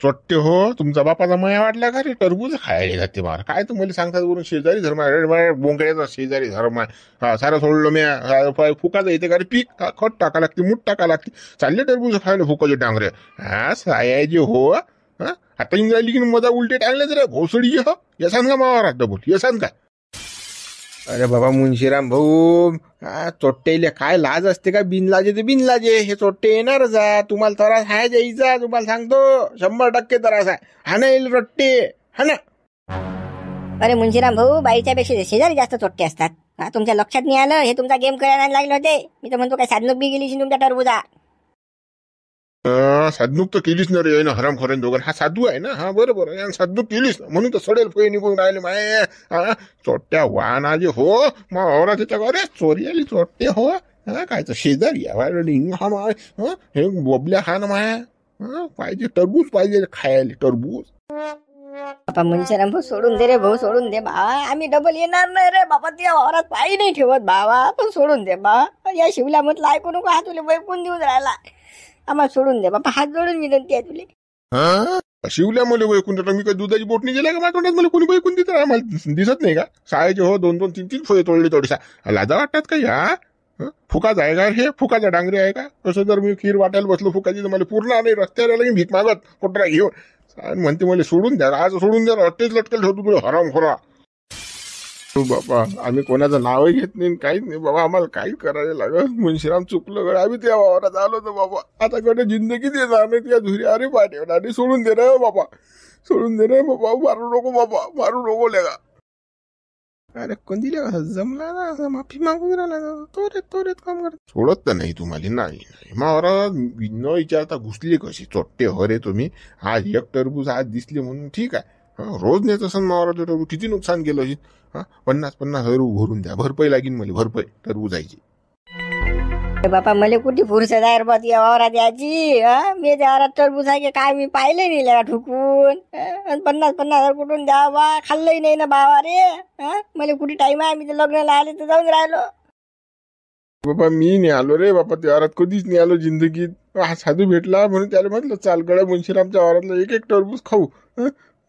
चोट्टे हो, तुमचा बापाचा मया वाटला का रे? टरबूज खायला जाते मार. काय तुम्हाला सांगतात वरून शेजारी धर्म आहे, बोंगळ्याचा शेजारी धर्म आहे. हा सारं सोडलं मी. फुकाचं येते का रे पीक? खत टाका लागते, मूठ टाका लागते. चालले टरबूज खायला फुकाचे डांगरे. हा सायाजी हो. हा आता इंग्रजी की मजा उलटे टाळलेच रे भोसडी हो. यसान का मावा राहत बोल, यसान का? अरे बाबा मुंशीराम भाऊ, चोट्टेले काय लाज असते का? बिनलाजे ते बिनलाजे. हे चोट्टे येणारच आहे. तुम्हाला त्रास आहे जायचा, तुम्हाला सांगतो 100% त्रास आहे. हा ना येईल रट्टे, हा ना. अरे मुंशीराम भाऊ, बाईच्या पेक्षा शेजारी जास्त चोट्टे असतात. तुमच्या लक्षात नाही आलं? हे तुमचा गेम खेळायला लागले होते. मी तर म्हणतो काय साधनूक बी गेली तुमच्या टरबुजा. साधनूक तर केलीच ना रे ना, हरामखोरान दोघं. हा साधू आहे ना, हा बरोबर आहे. साधनूक केलीच ना, म्हणून तर सडेल फळे निघून राहिले माय. चोट्ट्या वाहनाजे हो. मावरा त्याच्या घरे चोरी आली चोट्टे हो. काय तर शेजारी हा माय. हे बोबल्या हा ना माया. पाहिजे टरबूज पाहिजे खायला, टरबूज. बापा मुंशीराम भाऊ सोडून दे रे भाऊ, सोडून दे बा. आम्ही डबल येणार नाही रे बापा. त्या वावरात पायी नाही ठेवत भावा, पण सोडून दे बा. या शिवला म्हटलं ऐकू नको, हा तुला बैकून देऊन राहिला. आम्हाला सोडून दे बापा, हात जोडून विनंती आहे तुले. शिवल्या मला बैकून देतो मी? काय दुधाची बोटणी गेल्या का माझ्या तोंडात? मला कोणी बैकून देत? आम्हाला दिसत नाही का? शाळेचे हो 2-2, 3-3 फळे तोडले थोडीसा. लाजा वाटतात का या? फुकाच आहे का हे? फुकाचा डांगरे आहे का? कसं जर मी खीर वाटायला बसलो फुकाची तर मला पूर्ण नाही रस्त्याला लागेल भीक मागत कोटरा घेऊन. म्हणते मला सोडून द्या, आज सोडून द्या. अट्टेच लटकेल ठेवतो तुला हराम खोरा. बाबा आम्ही कोणाचं नावही घेत नाही, काहीच नाही बाबा. आम्हाला काही करायला लागत. मुंशीराम चुकलं गड, आम्ही त्या वावरात आलो तर बाबा. आता कडे जिंदगी देणार नाही त्या धुरी. अरे पाठवणार सोडून दे रे बाबा, सोडून दे रे बाबा. मारू नको बाबा, मारू नको लेगा. अरे कोणती लेगा जमला ना, माफी मागून राहिला. तोरेत काम करत. सोडत तर नाही तुम्हाला. नाही मावरा न विचारता घुसली कशी चोट्टे हो रे तुम्ही. आज एक टरबूज आज दिसले म्हणून ठीक आहे. रोज नेत असं मावरा टरबूज किती नुकसान केलं असेल. 50-50 हरू भरून द्या, भरपाई लागेल मला, भरपाई टरबुजायची. बापा मला कुठे फुरसत आहे बा या वावरात याची. मी त्या वावरात टरबूज आहे की काय मी पाहिलं नाही लगा ठुकून. 50-50 कुठून द्या बा. खाल्लंही नाही ना बाबा रे. मला कुठे टाइम आहे? मी तर लग्नाला आले तर जाऊन राहिलो. बाबा मी नाही आलो रे बापा त्या वावरात, कधीच नाही आलो जिंदगीत. हा साधू भेटला म्हणून त्याला म्हटलं चाल गड्या मुंशीरामच्या वावरातलं एक टरबूज खाऊ.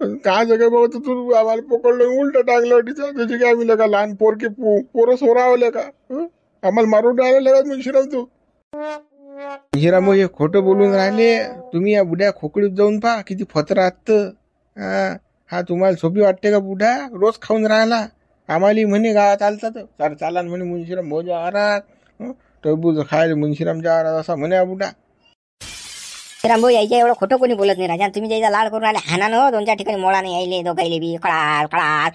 काय जगा बाबा तर तू आम्हाला पकडलं उलट टाकलं. त्याची काय आम्ही लगा लहान पोरके पोरं सोरावले का? आम्हाला मारून राहिलं लगा मुंशीराम तू. मुंशीराम हे खोटं बोलून राहिले तुम्ही. या बुड्या खोकडीत जाऊन पहा किती फतरात. हा तुम्हाला सोपी वाटते का? बुढा रोज खाऊन राहिला. आम्हाला म्हणे गावात चालतात चाला म्हणे मुंशीराम भाऊच्या आहारात टरबूज खायला मुंशीरामच्या आहारात असा म्हणे बुढा. रामभाऊ यायच्या एवढं खोटं कोणी बोलत नाही राजा. तुम्ही ज्याचा लाड करून राहिले हाना न 2-4 ठिकाणी मोळा नाही यायले दोघायले बी कळाल कळाल.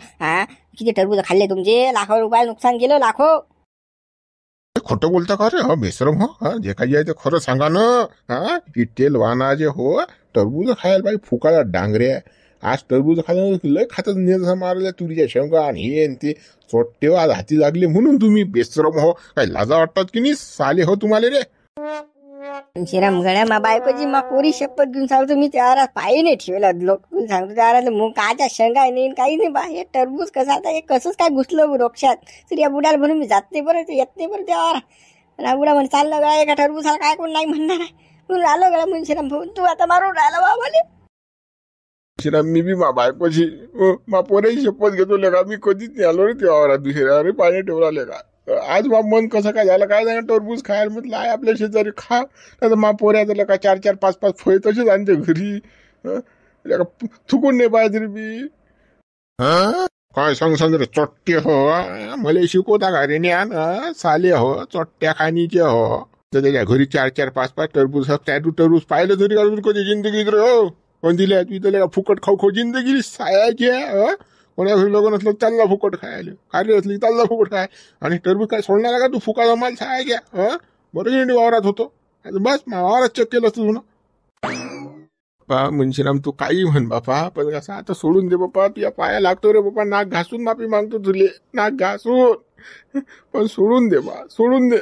किती टरबूज खाल्ले तुमचे? लाखो रुपये नुकसान केलं, लाखो. खोटं बोलता का रे? बेसरम हो. जे काही आहे ते खरं सांगा ना. इटेल वाना जे हो टरबूज खायला पाहिजे. फुकाला डांगरे आज टरबूज खायला लय खातात. नेसा मारल्या तुरीच्या शेंगा आणि हे ते चोट्टे आज हाती लागले म्हणून तुम्ही बेसरम हो. काय लाजा वाटतात की नाही साले हो तुम्हाला रे? श्रीराम गड्या मा बायकोची मा पोरी शपथ घेऊन सांगतो मी त्या पायी नाही ठेवला. लोक सांगतो त्या मग काच्या शेंगा नाही काही नाही बा. हे टरबूज कसं आता हे कसंच काय घुसलं वृक्षात. तर या बुडाला म्हणून मी जात नाही बरं, येत नाही बरं त्यावर. बुडा म्हणे चाललं गळा एका टरबूजाला काय कोण नाही म्हणणार आहे म्हणून आलो गळा. म्हणून श्रीराम भाऊ तू आता मारून राहिला बाबाले. श्रीराम मी बी मा बायकोची मा पोराची शपथ घेतो लेका. मी कधीच नाही आलो रे त्यावर दुसऱ्या. अरे पाणी ठेवला लेका. आज बा मन कसं काय झालं काय सांगा. टरबूज खायला म्हटलं आहे आपल्या शेजारी खा. नाही मा पोऱ्याचं लेका 4-4, 5-5 फळे तसेच आणते घरी. थुकून नाही पाहिजे रे मी. काय सांग रे चोट्टे हो. मला शिकवता का रे ज्ञान? साले हो चोट्ट्या खाणीचे हो. तर त्याच्या घरी 4-4, 5-5 टरबूज. टरबूज पाहिलं तरी अजून कधी जिंदगीत रे हो. कोण दिल्या तू इथं फुकट खाऊ जिंदगी सायाची आहे. कोणा घरी लग्न असलं चालला फुकट खायला. कार्य असली चालला फुकट खाय. आणि टरबूज काय सोडणार का तू? फुकाचा माल साया घ्या. बरं वावरात होतो बस वावरात चेक केलं असतं तुला. मुंशीराम तू काही म्हण बापा, पण कसं आता सोडून दे बापा. तुझ्या पाया लागतो रे बापा. नाक घासून माफी मागतो तुले, नाक घासून. पण सोडून दे बा, सोडून दे.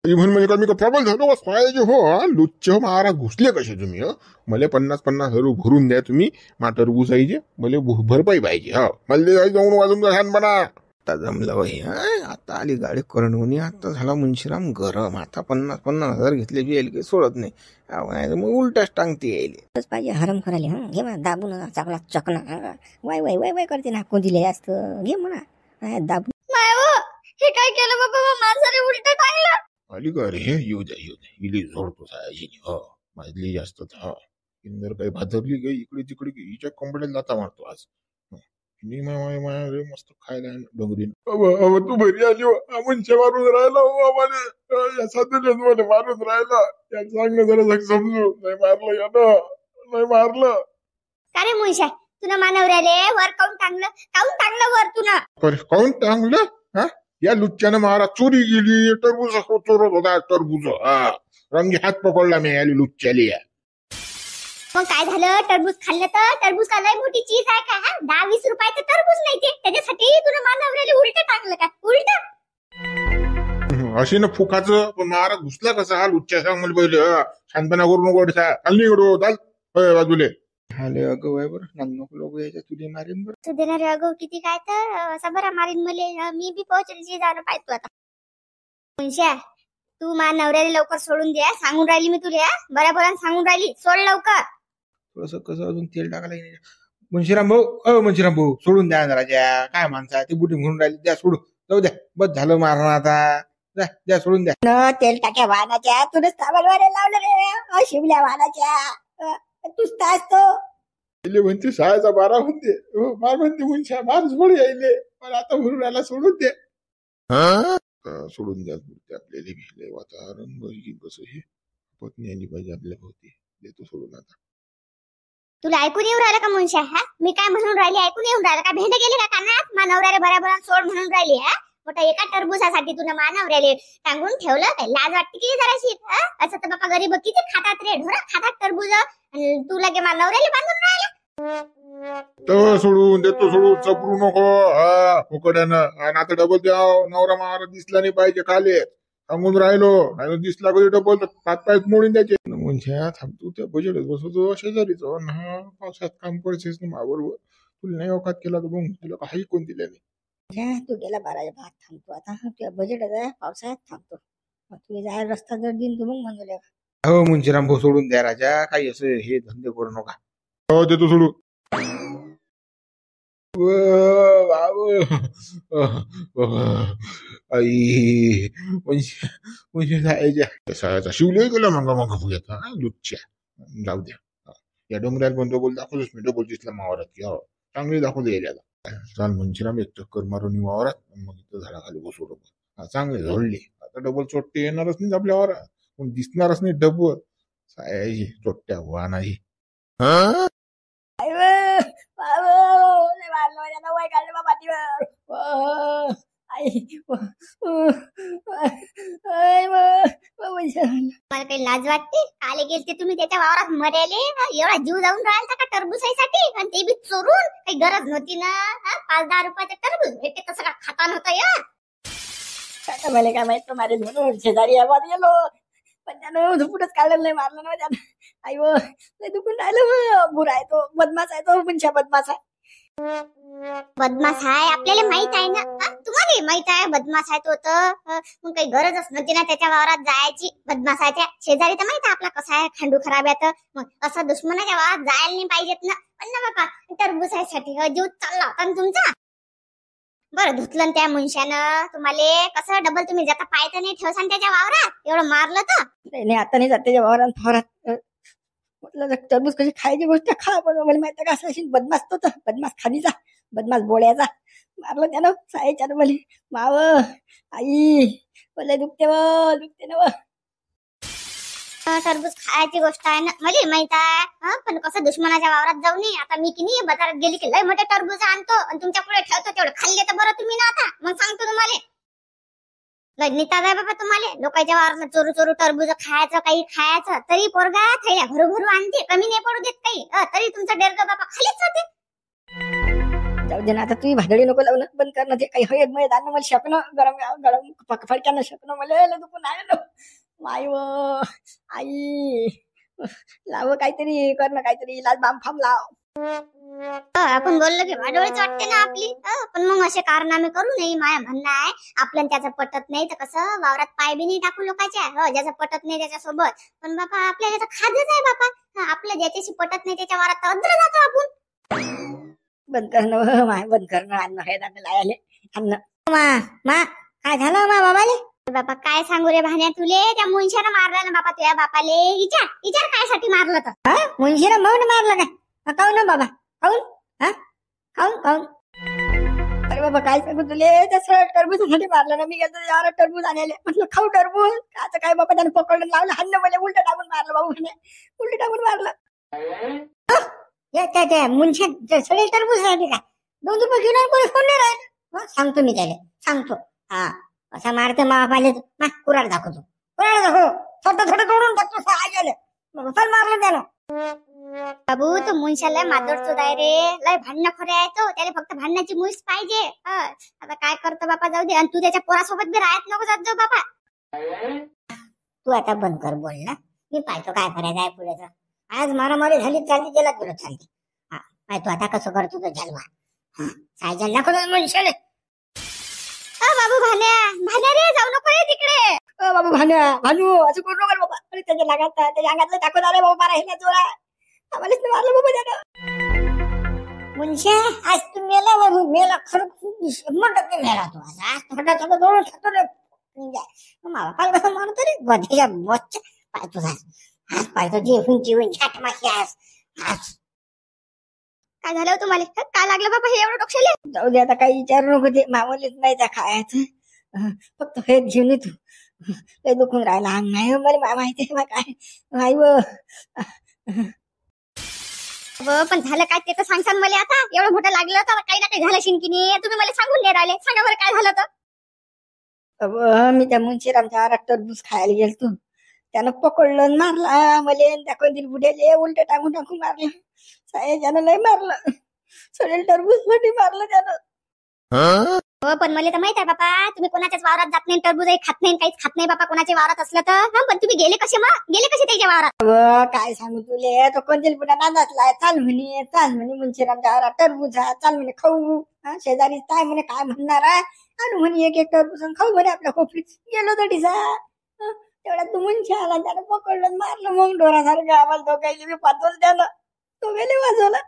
म्हण म्हणजे का मी का प्रबल झालो पाहिजे हो. लुच्चे हो महाराज घुसले कसे तुम्ही? मला 50-50 हरू भरून द्या तुम्ही. मा टरबूज पाहिजे मला भरपाई पाहिजे. मला जाऊन वाजून छान बना. आता जमलं बाई. आता आली गाडी करणवणी. आता झाला मुंशीराम गरम. आता 50,000 घेतले बी यायला काही सोडत नाही. मग उलटाच टांगते यायले. तसंच पाहिजे हरम करायला. घे म्हणा दाबून चांगला चकना. वाय वाय वाय वाय करते ना कोण दिले जास्त. घे म्हणा दाबून. हे काय केलं बाबा माणसाने उलट टाकलं. आली का रे? येऊ द्या इली झोडतो सायाची. माझली जास्त इंदर काही भाजरली गई इकडे तिकडे हिच्या कंपनीला जाता मारतो आज. रे मस्त खायला डोंगरी. तू घरी आली म्हणजे मारून राहिला मला मारून राहिला. सांगणं जरा समजू. नाही मारलं यानं. नाही मारलं. का रे मुंशा तुला मानवऱ्याले वर काऊन टांगलं वर तुला. काऊन टांगलं? या लुच्च्यानं मारा चोरी गेली. टरबूज चोरत होता. टरबूज रंगी हात पकडला मी याली लुच्च्याली. मग काय झालं टरबूज खाल्लं तर टरबूज का लय मोठी चीज आहे का. 10-20 रुपयाचं टरबूज नाही ते. त्याच्यासाठी तुला मानवऱ्याले उलट टाकलं का. उलट अशी ना फुकाचं. पण मारा घुसला कसा हा लुच्च्या. सांग मला पहिले शांतपणा करू नको. चाल निघडो चाल बाजूले. आले अगं वय बरं नको लोक यायच्या तुझे मारीन बरं. तू देणार अगो किती काय तर असा बरा मारीन मले. मी बी पोहोचली जाणं पाहिजे आता. मुंशा तू मा नवऱ्याला लवकर सोडून द्या. सांगून राहिली मी तुला. बऱ्या सांगून राहिली. सोड लवकर. थोडस कसं अजून तेल टाकायला. मुंशीराम भाऊ सोडून द्या राजा. काय माणसा ती बुटी म्हणून राहिली. द्या सोडू. जाऊ द्या बस झालं मारणं आता. द्या सोडून द्या. तेल टाक्या वाहनाच्या तुला साबणवारे लावलं रे. शिवल्या वाहनाच्या तूच तास तो म्हणते 6:12 म्हणते. मार म्हणते मुंशा मार सोड यायले. पण आता म्हणून राहिला सोडून दे. सोडून द्या आपल्याला भेटले वातावरण बघीन कसं हे. पत्नी आली पाहिजे आपल्या भोवती. देतो सोडून आता. तुला ऐकून येऊन राहिलं का मुंशा. मी काय म्हणून राहिली ऐकून येऊन राहिलं का. भेंड गेली का कानात. मा नवऱ्याला बऱ्या सोड म्हणून राहिली. मोठा एका टरबुजासाठी तुला मा नवऱ्याले टांगून ठेवलं. काय लाज वाटते की जराशी. असं तर बापा गरीब किती खातात रे. ढोरा खातात टरबुज. तू लगे मा नवऱ्याला बांधून राहिला. तर सोडून देतो सोडून. चपरू नको फुकड्यानं. आणि आता डबल द्या. नवरा मारा दिसला नाही पाहिजे खाली. सांगून राहिलो. आणि दिसला कधी डबल तर हातपाय मोडून द्यायचे. म्हणजे थांबतो त्या बजेट बसवतो शेजारीच. पावसात काम करतेस ना माबरोबर. तुला नाही अवकात केला तर मग तुला काही कोण दिल्या नाही. तू गेला 12 भात थांबतो आता. तुझ्या बजेट आहे पावसाळ्यात थांबतो. तुझे जायला रस्ता जर दिन तू मग म्हणले. हो मुंशीराम भाऊ सोडून द्या राजा. काही असं हे धंदे करू नका. हो देतो सोडू. आई म्हणजे शिवले गेला मग फुग्यात लुच्च्या. जाऊ द्या. या डोंगराला पण डबल दाखवतोच मी. डबल दिसला मावरात की चांगली दाखवतो यायला. चाल मुंशीराम एक चक्कर मारून वावरात. मग इथं झाडाखाली बसू डबल. चांगले झोडले. आता डबल चोट्टे येणारच नाही आपल्या वावरात. पण दिसणारच नाही डबल. सायाची चोट्ट्या व्हा नाही. मला काही लाज वाटते. आले गेलते तुम्ही त्याच्या वावरात मरेले. एवढा जीव जाऊन राहिला का टरबुजासाठी. आणि ते बी चोरून. काही गरज नव्हती ना. 5-10 रुपयाचं टरबूज भेटते तसं का खाता नव्हतं या. मला काय माहित मारे म्हणून शेजारी आवाज गेलो. पण त्यानं झुपूनच काढलं नाही. मारलं ना त्यानं. आई व दुखून राहिलं. बुरा आहे तो. बदमाश आहे तो. मुंशा बदमाश आहे. बदमाश आहे आपल्याला माहित आहे ना. तुम्हाला माहित आहे बदमाश आहे तो तर. मग काही गरजच नव्हती ना त्याच्या वावरात जायची. बदमाशाच्या शेजारी तर माहित आहे आपला कसा आहे खांडू खराब आहे. मग असं दुश्मनाच्या वावरात जायला नाही पाहिजेत ना. पण ना बापा टरबुजासाठी जीव चालला होता तुमचा. बरं धुतलं त्या मुंशानं. तुम्हाला कसं डबल तुम्ही जाता पाय तर नाही ठेवसान त्याच्या वावरात. एवढं मारलं तर नाही. आता नाही जात त्याच्या वावरात. म्हटलं टरबूज कशी खायची गोष्ट खा. पण मला माहिती का असं अशी बदमाश तो. बदमाश खालीचा बदमाश बोळ्याचा. मारलं त्यानं सायच्यानं मला. माव आई मला दुखते ना. टरबूज खायची गोष्ट आहे ना. मला माहित आहे. पण कसं दुश्मनाच्या वावरात जाऊ नये. आता मी की नाही बाजारात गेली की लय मोठे टरबूज आणतो. आणि तुमच्या पुढे ठेवतो. तेवढं खाल्ले तर बरं तुम्ही ना. आता मग सांगतो तुम्हाला. नीता आहे बाबा तुम्हाला. लोकांच्या वावरात चोरू टरबूज खायचं काही खायचं. तरी पोरगा थैल्या भरू आणते. कमी नाही पडू देत काही. तरी तुमचं डेरग बाबा खालीच होते. जाऊ दे ना आता. तुम्ही भादडी नको लावणं बंद करणं. ते काही हयद मयद आणणं मला शकणं. गरम फडक्यानं शकणं मला दुखून आहे. माय व आई लाव काहीतरी करणं. काहीतरी लाल बाम फाम लाव. आपण बोललो की वाडोळीच वाटते ना आपली. पण मग असे कारनामे करू नये. माझ्या म्हणणं आहे आपल्याला त्याचं पटत नाही तर कसं वावरात पाय बी नाही टाकू लोकांच्या. ज्याचं पटत नाही त्याच्यासोबत. पण बापा आपल्याला तर खाजच आहे बापा. आपलं ज्याच्याशी पटत नाही त्याच्या वावरात तर अद्र जातो आपण. बंद करणं माय, बंद करणं. अन्न हे दाखल आले अन्न. मा काय झालं मा बाबाले? बापा काय सांगू रे भाण्या तुले. त्या मुंशानं मारला ना बापा तुझ्या बापाले. विचार काय साठी मारलं तर. मुंशीला मग मारलं काय? काऊन ना बाबा, काऊन? काऊन? अरे बाबा काय सांगू तुले. त्या सरळ टरबूजासाठी मारलं ना. मी गेलो यार टरबूज आणायला. म्हटलं खाऊ टरबूज. आता काय बाबा त्यानं पकडून लावलं. हन्न मला उलट टाकून मारलं बाबू. उलट टाकून मारलं. त्या मुंशा सगळे टरबूजासाठी काय 2 रुपये घेऊन कोणी फोन नाही राहिलं. सांगतो मी त्याला, सांगतो. हा असा मारते बापाले. कुराड दाखवतो. थोडं तोडून टाकतो. चल मारलं त्यानं. बाबू तो मुंशाला मादर चोद आहे रे. लय भांडणं खरे आहे तो. त्याला फक्त भांडणाची मुस पाहिजे. आता काय करतो बापा जाऊ दे. आणि तू त्याच्या पोरासोबत बी राहत नको जात जाऊ बापा. तू आता बंद कर बोल ना. मी पाहतो काय करायचं आहे पुढेच. आज मारामारी झाली चालली गेला तुला चालली. हा पाहतो आता कसं करतो तो जलवा. काय जल दाखवतो मुंशाले. बाबू भाण्या रे जाऊ नको रे तिकडे. बाबू भानू असं करू नका बाबा. अरे त्याच्या लागात त्याच्या अंगातलं टाकून आले बाबा. राहिला जोरा आम्हालाच मारलं बाबा त्यानं. मुंशा आज तू मेला बाबू. मेला खरं 100% मेला तू. आज थोडं दोन टाकतो रे. बापाला कसं मारतो रे गधेच्या बच्चा. पाहतो आज पाहतो जीवन छाट माशी आज. काय झालं तुम्हाला. काय लागलं बाबा हे एवढं डोक्याला. जाऊ दे आता काही विचारू नको. ते मामूलीच नाही त्या खायचं. फक्त हे घेऊन ये तू. लय दुखून राहिला अंग. नाही मला माहिती आहे काय आई पण झालं काय ते तर सांगसान मला. आता एवढं मोठं लागलं तर काही ना काही झालं शिंकिनी. तुम्ही मला सांगून नाही राहिले. सांगा बरं काय झालं तर. मी त्या मुंशीरामच्या आरात टरबूज खायला गेलतो. त्यानं पकडलं मारला मला. त्या कंदील बुड्याले उलट टाकून मारलं. साहेजानं लय मारलं. सडेल टरबूज साठी मारलं त्यानं. पण मला तर माहित आहे बापा तुम्ही कोणाच्याच वावरात जात नाही. टरबूजही खात नाही काहीच खात नाही बापा कोणाच्या वावरात असलं तर. पण तुम्ही गेले कसे त्याच्या वावरात. काय सांगू तुले. तो कंदील बुडा नादातला. चाल म्हणे मुंशीरामच्या आरात टरबूज. चाल म्हणे खाऊ. शेजारी काय म्हणे काय म्हणणार आहे. आणि म्हणे एक टरबूज खाऊ म्हणे आपल्या खोपडीत. गेलो तडीसा. तेवढ्यात तू मुंशी आला. त्यानं पकडलं मारलं. मग डोरासारखं आम्हाला दोघायला मी पाचवलं त्यानं. दोघायला वाजवलं.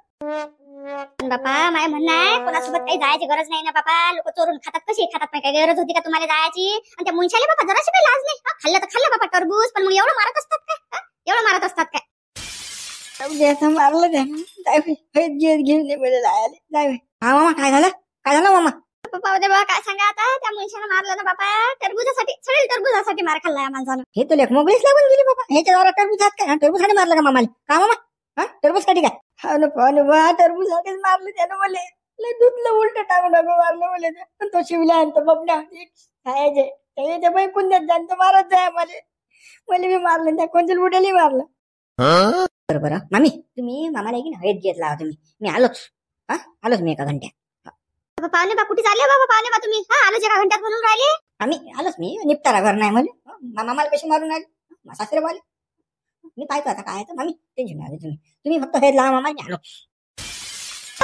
बापा माझ्या म्हणणं आहे कोणासोबत काही जायची गरज नाही ना बापा. लोक चोरून खातात कशी खातात. काही गरज होती का तुम्हाला जायची. आणि त्या मुंशाला बापा जराशी काही लाज नाही. खाल्लं तर खाल्लं बापा टरबूज. पण मग एवढं मारत असतात काय. एवढं मारत असतात काय. मारलं त्यानं. घेऊन जायला. हा मामा काय झालं मामा. बाबा दे बाबा काय सांगा आता. त्या मुंशानं मारलं ना बापा टरबुजासाठी. सगळे टरबुजासाठी मार खाल्लाय या माणसानं. हे तो लेख मोगलीच लागून गेली बाबा. ह्याच्या वावरात टरबूज काय. टरबूजसाठी मारलं का मामाला. का मामा टरबूजसाठी काय. टरबूजासाठीच मारलं त्यानं मला. लय दुधलं उलट टाकून मारलं मला. तो शिवला आणतो बबड्या त्याच्या बाई कुंद्यात जाणतो मारत जाय मला बी मारलं. त्या कोणत्या बुड्याला मारलं. बरं मामी तुम्ही मामाला की हवेत घेत लावा तुम्ही. मी आलोच मी 1 घंट्यात. पाहुणे बा कुठे चालले बाबा. पाहुणे बा तुम्ही आलोच 1 घंट्यात म्हणून राहिले. आम्ही आलोच. मी निपटारा घर नाही मला. मामाला कशी मारून आले सासरे वाले. मी पाहतो आता काय. मामी टेन्शन नाही तुम्ही फक्त हे लावा मामा. आलो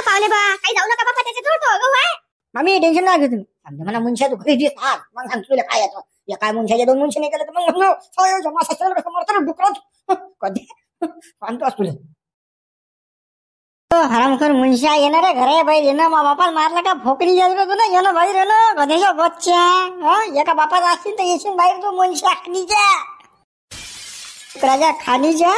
पाहुणे बा काही जाऊ नका बाबा. त्याच्या जोडतो मामी टेन्शन नाही घेऊ तुम्ही. समजा मला मुंशा तू घरी मग सांग तुला काय येतो. या काय मुंशाच्या 2 मुंशी नाही केलं तर मग डुकरात कधी सांगतो तुला. हरामखोर मुंशा येणार आहे घरा बाहेर येणं. मा बापाला मारला का फोकडी जाईल तुला. येणं बाहेर येणं गधेच्या बच्चा. एका बापाचा असतील तर येशील बाहेर तू मुंशी आखणीच्या राजा खाणीच्या.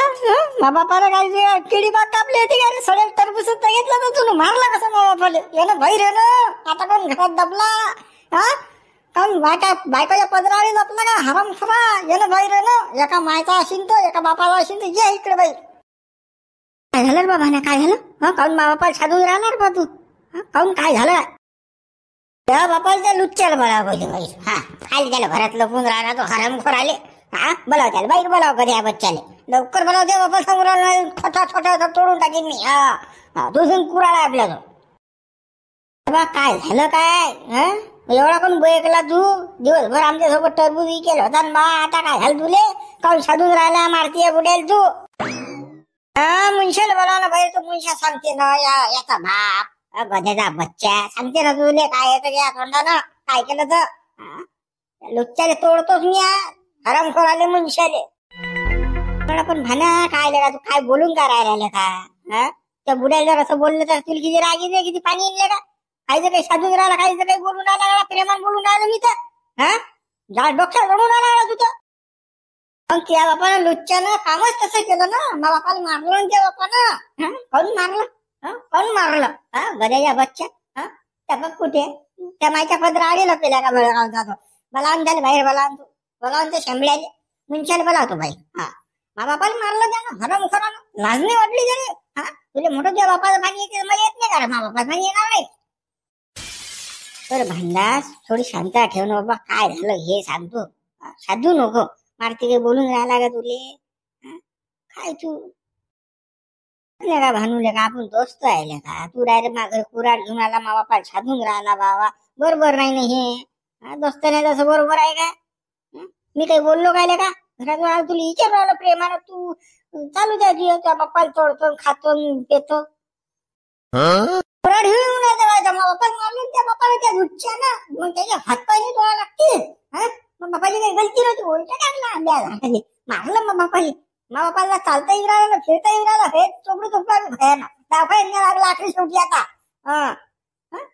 मा बापाला काय किडी बाग कापली होती का रे. सगळ्या टरबूज घेतला तर तुला मारला कसं मा बापाला. येणं बाहेर येणं. आता कोण घरात दबला. काऊन बायकोच्या पदराळी दबला का हरामखोरा. येणं बाहेर येणं. एका मायचा असेल तर एका बापाचा असेल तर ये इकडे बाई. काय झालं बाबा ना काय झालं. काऊन मा बापाला साधून राहणार बा तू. काऊन काय झालं. त्या बापाला त्या लुच्च्याला बोलावं. खाली त्याला घरात लपून राहणार तो हरामखोर आले. बोलाव त्याला बाहेर बोलाव कधी या बच्चाले. लवकर बोलाव. त्या बापा समोर छोटा तोडून टाकीन मी. दुसरी कुराळा आपल्या तो. काय झालं काय. एवढा कोण बोयकला तू. दिवसभर आमच्या सोबत टरबूज केलं होता. आता काय झालं तुले. काऊन साधून राहिला मारतीये बुडेल तू. मुंशाला बोला ना बाई, तू मुंशा सांगते ना याचा बाप गध्याचा बच्चा सांगते ना तुले काय येतं या तोंडानं काय केलं तर लुच्च्याले तोडतोच मी हरामखोर आले मुंशाले. पण आपण भाना काय का तू काय बोलून काय राहिला का? त्या बुड्याला जर असं बोललं तर तुला किती राग येते किती पाणी येईल का? काहीच काही साधून राहिला काहीच काही बोलून राहिला प्रेमान बोलून राहिलं मी तर जा डोक्यात रडून राहिला तुझं. मग त्या बापानं लुच्च्यानं कामच तसं केलं ना. मा बापाला मारलं त्या बापानं. कोण मारलं कोण मारलं गड्याच्या बच्चा त्या बघ कुठे त्या मायच्या पदरा आलेला पेल्या का बळगाव जातो बोलावून झाले बाहेर बोलावून ते शेंबड्याले मुंशाला बोलावतो बाई. मा बापाला मारलं त्यानं हरम खरानं लाज नाही वाटली त्याने. तुला मोठं तुझ्या बापाचं पाणी येते मला येत नाही का? मा बापाचं पाणी येणार नाही. तर भांडास थोडी शांतता ठेव ना बाबा. काय झालं हे सांगतो साधू नको मारती काही बोलून राहिला का तुले? काय तू का भानूले का आपण दोस्त आहे का? तू डायरेक्ट माझं कुराड घेऊन आला मा बापा साधून राहिला बाबा बरोबर नाही ना हे. दोस्त नाही तसं बरोबर आहे का? मी काही बोललो काय का? घरात तुला विचार राहिलं प्रेमानं तू चालू द्या तुझ्या बाप्पाला तोडतो खातो पेतो. कुराड घेऊन मा बाप्पा मारलं त्या बापाला त्या दुःच्यानं मग त्याच्या हातपायने तोडा लागते. मग बापाची काही गलती नव्हती उलटा टाकला मारलं मग बापाली. मा बापाला चालता येऊन राहिला ना फिरता येऊन राहिला हे चोपडी चोपडा भयाना दाफायला लागला आखरी शेवटी आता.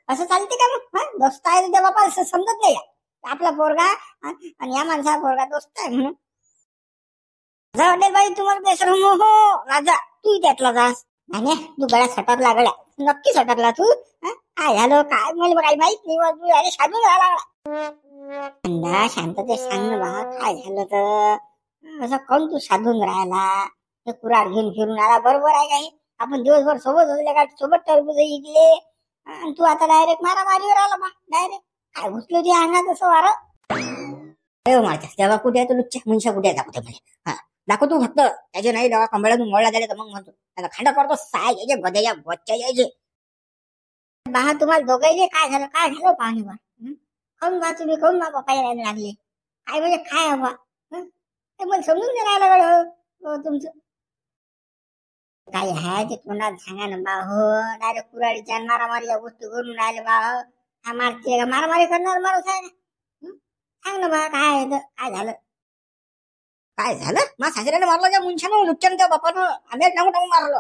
असं चालते का मग? दोस्त आहे त्या बापा असं समजत नाही आपला पोरगा आणि या माणसाचा पोरगा दोस्त आहे म्हणून. राजा वाटेल बाई तुम्हाला बेसरम हो राजा तू त्यातला जास नाही तू गळ्यात सटकला गळ्या नक्की सटकला तू. काय झालं काय मला काही माहित नाही तू अरे साधून राहिला. शांतते सांग ना बा काय झालं तर असं कोण तू साधून राहिला? हे कुराड घेऊन फिरून आला बरोबर आहे का? आपण दिवसभर सोबत होते का सोबत टरबूज इकले आणि तू आता डायरेक्ट मारामारीवर आला बा डायरेक्ट काय घुसलो तुझ्या अंगात असं वारं मारता तेव्हा कुठे आहे तो लुच्च्या मुंशा कुठे आहे दाखवते मला दाखव तू फक्त त्याचे नाही दवा कंबळ्यातून मोडला झाले तर मग म्हणतो आता खांडा करतो साय यायचे गद्याच्या बच्चा यायचे बा तुम्हाला दोघायले काय झालं पाहणे बा खाऊन बा तुम्ही खाऊन बा बापा यायला लागले काय म्हणजे काय हवा मला समजून नाही राहिलं तुमचं काय आहे ते कोणाला सांगा ना बा. हो डायरेक्ट कुराडीच्या मारामारीच्या गोष्टी करून राहिले बा. हा मारते का मारामारी करणार माणूस आहे ना? सांग ना बा काय झालं मा सासऱ्याने मारलं त्या मुंशानं लुच्च्यानं त्या बापानं आम्ही टाकून मारलं.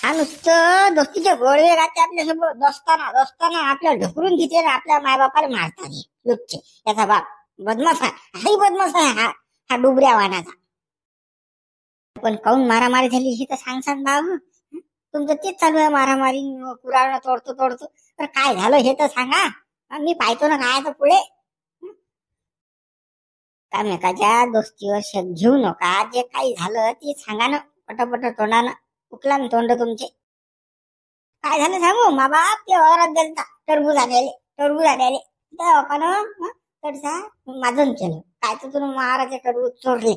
हा नुसतं दोस्तीचे गोळे राहते आपल्यासोबत दोस्ताना आपल्या ढकलून घेते आपल्या मायबापाला मारतात लुच्चे. याचा बाप बदमाश आहे हाही बदमाश आहे हा डुबऱ्या वाहनाचा. पण काऊन मारामारी झाली हे तर सांग भाऊ. तुमचं तेच चालू आहे मारामारी कुराड तोडतो तर काय झालं हे तर सांगा. मी पाहतो ना काय तर पुढे कामेकाच्या दोस्तीवर शक घेऊ नका. जे काही झालं ते सांगा ना पटापट तोंडानं उकला ना तोंड तुमचे. काय झालं सांगू मा बाप ते औरत गेलता टरबूज आल्याले त्या बापानं तडसा माझं केलं काय तर तुम्ही महाराजे टरबूज चोरले.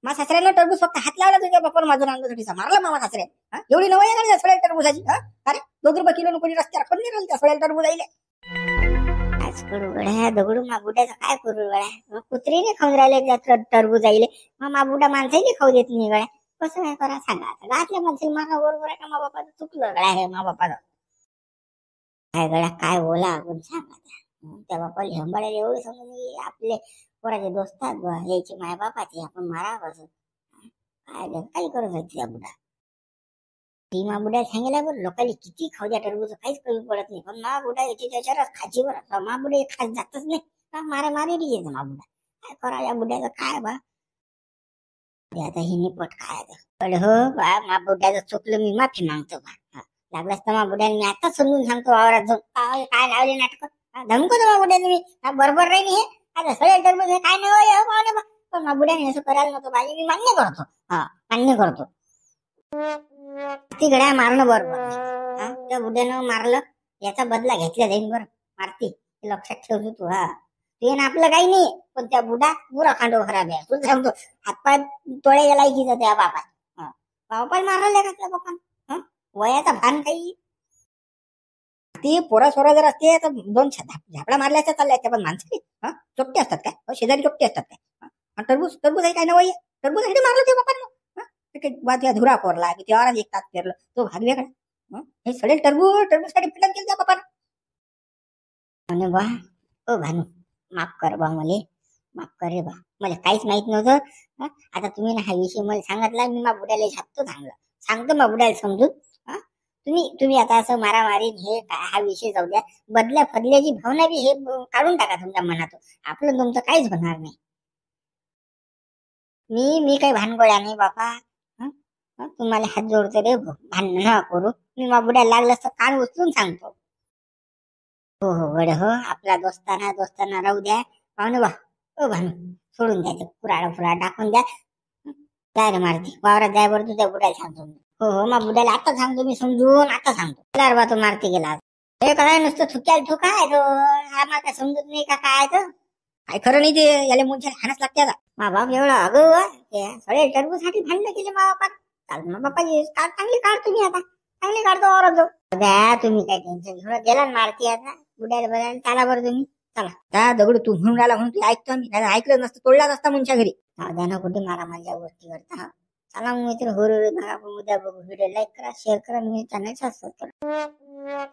मा सासऱ्यानं टरबूज फक्त हात लावला तुझ्या बापानं माझं आणण्यासाठीचा मारलं मामा सासरे. एवढी नवं आहे का सगळ्या टरबूजाची? अरे 2 रुपये किलो कोणी रस्त्यावर कोण नाही राहिलं त्या सगळ्या टरबूज आईले. काय करू गड्या दगडू मा बुड्याचं काय करू गड्या कुत्रीने खाऊन राहिले टरबूज आईले मा बुडा माणसाही खाऊ देत नाही गड्या. कसं काय करा सांगा आता गावातल्या माणसाला मारा बरोबर आहे का? मा बापाचं चुकलं गड्या हे मा बापाचं काय गड्या काय बोला आपण सांगा त्या बापाला हेंबाळ्याला एवढं समजून आपले पोराचे दोस्तात यायचे माय बापाचे आपण मारा कसं काय करत होती त्या बुडा. ती मा बुड्या सांगितलं बरं लोकांनी किती खाऊ द्या टरबूज काहीच कमी पडत नाही पण मा बुडा याची त्याच्यावरच खाची बरं मा बुडे खास जातच नाही मारामारी येते मा बुडा. काय करा या बुड्याचं काय बा आता ही निपट काय हो बा मा बुड्याचं चुकलं मी माफी मागतो बा. लागलाच तर मा बुड्याने मी आताच समजून सांगतो वावरात जाऊन काय लावले नाटक धमको मा बुड्याने मी बरोबर नाही हे आता सगळे टरबूज हे काय नाही बा पण मा बुड्याने असं करायला नव्हतं पाहिजे मी मान्य करतो. ती गड्या मारणं बरोबर त्या बुड्यानं मारलं याचा बदला घेतला जाईल बरं मारती लक्षात ठेवतो तू. ते ना आपलं काही नाही पण त्या बुडा पुरा खांडो खराब आहे तुला सांगतो. हातपाय तोळे गेला की त्या बापाला मारले का त्या बापान वयाचा भान काही. ती पोरा सोरा जर असते तर 2 झापडा मारल्याच्या चालल्या पण माणसं चोपटे असतात काय शेजारी चोपटे असतात काय. टरबूज आहे काय ना वय टरबूज मारलं त्या बापानं त्या धुरा कोरला की त्यावरच एक तास फिरलं तो भाग वेगळा. हे सडेल टरबूजसाठी फिटत गेलं त्या बापानं. म्हणे बा ओ भानू माफ कर बा मले, माफ कर रे बा, मला काहीच माहित नव्हतं. आता तुम्ही ना हा विषय मला सांगितला, मी मा बुड्याला सांगतो मा बुड्याला समजून. तुम्ही आता असं मारामारी हे काय हा विषय जाऊ द्या. बदल्या फदल्याची भावना बी हे काढून टाका तुमच्या मनातून. आपलं तुमचं काहीच होणार नाही. मी काही भानगोळ्या नाही बापा. तुम्हाला हात जोडतो रे भांडण न करू. मी मा बुड्याला लागलं तर कान उचलून सांगतो. हो हो गड हो, आपला दोस्ताना राहू द्या. पाहुणे बा ओ भानू सोडून द्या, कुराड टाकून द्या. काय रे मारती वावरात जाय बरं, तुझ्या बुड्याला सांगतो. हो मा बुड्याला आता सांगतो मी समजून, आता सांगतो. बा तो मारती गेला हे काय नुसतं थुक्याला ठोका आहे तो. हा मा काय समजत नाही का काय तर काय खरं नाही ते. याला मुंच्या हाणच लागते आता. मा बाप एवढा अगं सगळे टरबूजसाठी भांडणं केले मा बापा. चाल मा बाप्पाची चांगली काढ तुम्ही आता, चांगली काढतो वावरात द्या. तुम्ही काय टेन्शन घेऊन गेला मारती आता बुड्याला बघायला. चाला बरं तुम्ही चला. त्या दगड तू म्हणून राहिला म्हणून तू ऐकतो आम्ही, नाही ऐकलं नसतं तोडला नसता मुंच्या घरी. द्या ना कुठे मारा माझ्या गोष्टी करता. चला मग मित्र, उद्या बघू. व्हिडिओ लाईक करा, शेअर करा, मी चॅनल सबस्क्राईब करा.